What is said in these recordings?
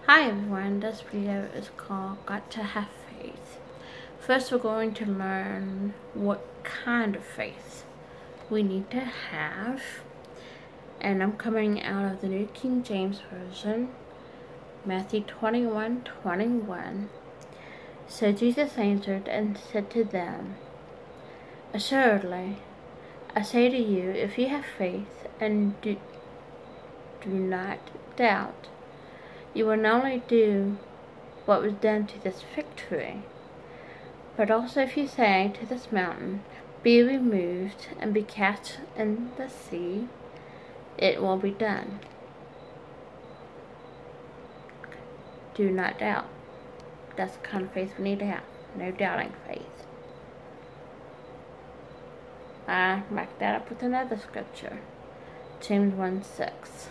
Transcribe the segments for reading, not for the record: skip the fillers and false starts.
Hi everyone, this video is called Got to Have Faith. First we're going to learn what kind of faith we need to have. And I'm coming out of the New King James Version, Matthew 21:21. So Jesus answered and said to them, "Assuredly, I say to you, if you have faith and do not doubt, you will not only do what was done to this fig tree, but also if you say to this mountain, be removed and be cast in the sea, it will be done." Do not doubt. That's the kind of faith we need to have. No doubting faith. I back that up with another scripture. James 1:6.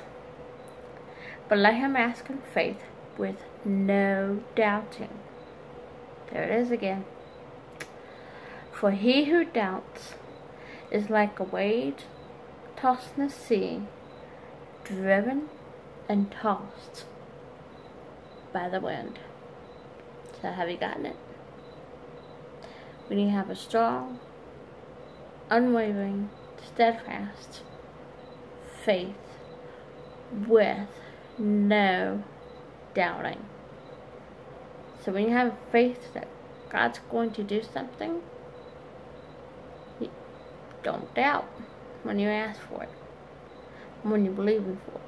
But let him ask in faith with no doubting. There it is again. For he who doubts is like a wave tossed in the sea, driven and tossed by the wind. So have you gotten it? We need to have a strong, unwavering, steadfast faith with no doubting. So when you have faith that God's going to do something, don't doubt when you ask for it, when you believe in for it.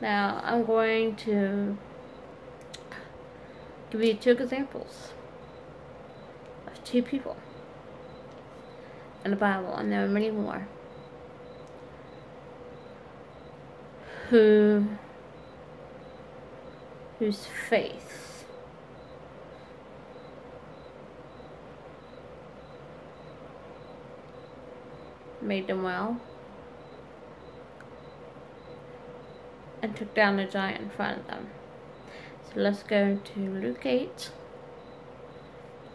Now I'm going to give you two examples of two people in the Bible, and there are many more, whose faith made them well and took down the giant in front of them. So let's go to Luke 8,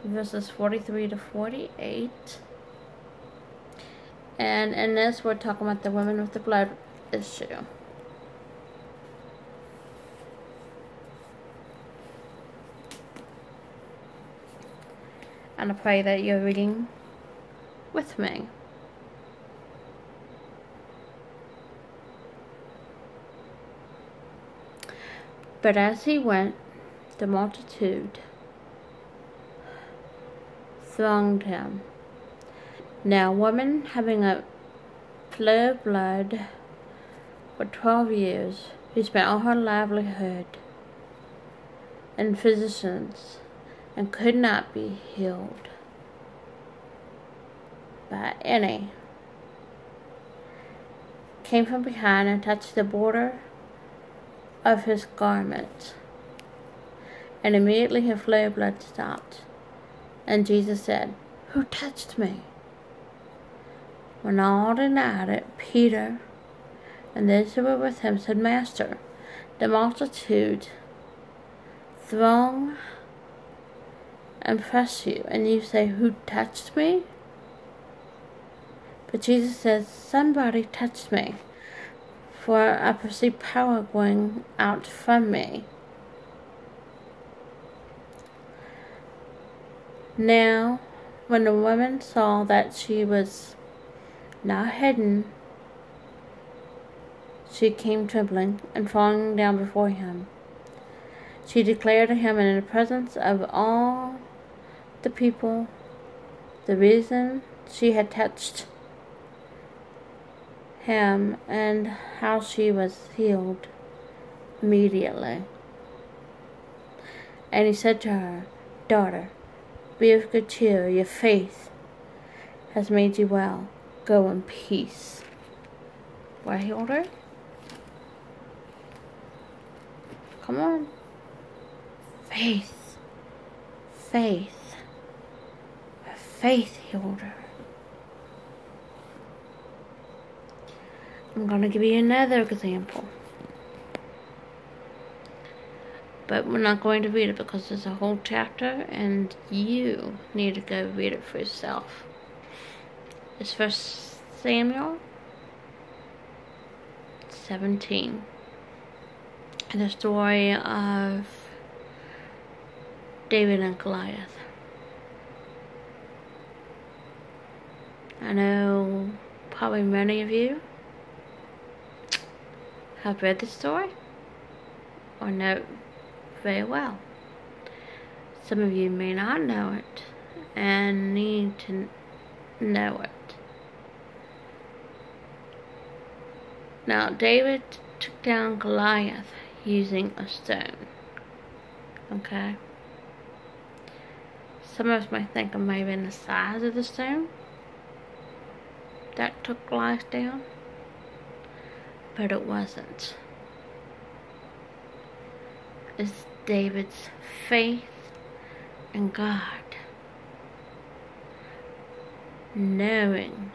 verses 43 to 48. And in this, we're talking about the woman with the blood issue. And I pray that you're reading with me. But as he went, the multitude thronged him. Now a woman having a flow of blood for 12 years, who spent all her livelihood in physicians, and could not be healed by any, came from behind and touched the border of his garment, and immediately her flow of blood stopped. And Jesus said, "Who touched me?" When all denied it, Peter and those who were with him said, "Master, the multitude throng and press you, and you say, 'Who touched me?'" But Jesus says, "Somebody touched me, for I perceive power going out from me." Now, when the woman saw that she was not hidden, she came trembling and falling down before him. She declared to him in the presence of all the people the reason she had touched him and how she was healed immediately. And he said to her, "Daughter, be of good cheer, your faith has made you well. Go in peace." What healed her? Come on. Faith. Faith. Her faith healed her. I'm going to give you another example. But we're not going to read it because there's a whole chapter and you need to go read it for yourself. It's 1 Samuel 17. And the story of David and Goliath. I know probably many of you have read the story or know it very well. Some of you may not know it and need to know it. Now, David took down Goliath using a stone. Okay? Some of us might think it may have been the size of the stone that took Goliath down, but it wasn't. It's David's faith in God, knowing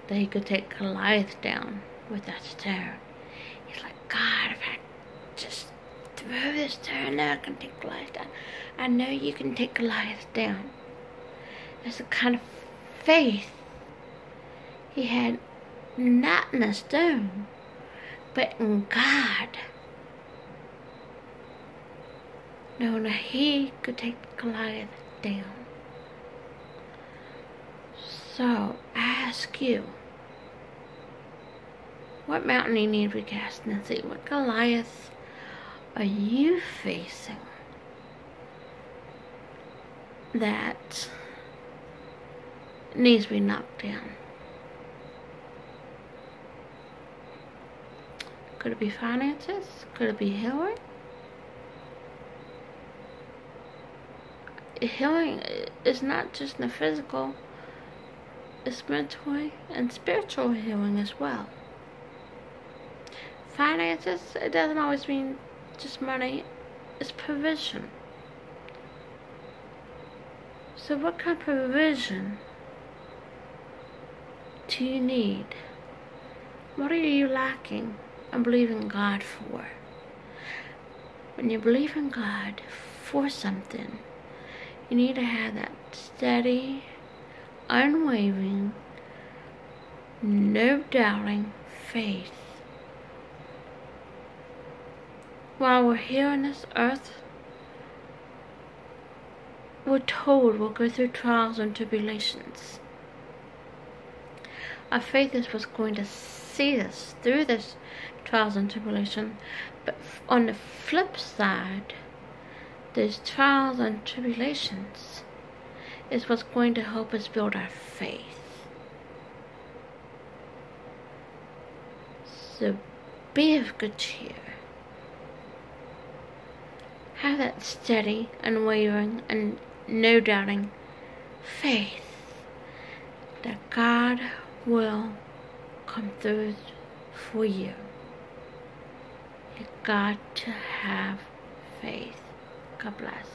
that he could take Goliath down with that stone. He's like, God, if I just throw this stone, I can take Goliath down. I know you can take Goliath down. It's the kind of faith he had, not in a stone, but in God. Knowing that he could take Goliath down. So, I ask you, what mountain you need to be casting and see? What Goliath are you facing that needs to be knocked down? Could it be finances? Could it be healing? Healing is not just in the physical, it's mentally and spiritual healing as well. Finances, it doesn't always mean just money, it's provision. So what kind of provision do you need? What are you lacking and believing God for? When you believe in God for something, you need to have that steady, unwavering, no doubting faith. While we're here on this earth, we're told we'll go through trials and tribulations. Our faith is what's going to see us through this trials and tribulation. But on the flip side, those trials and tribulations is what's going to help us build our faith. So be of good cheer. Have that steady, unwavering, and no doubting faith that God will come through for you. You've got to have faith. God bless.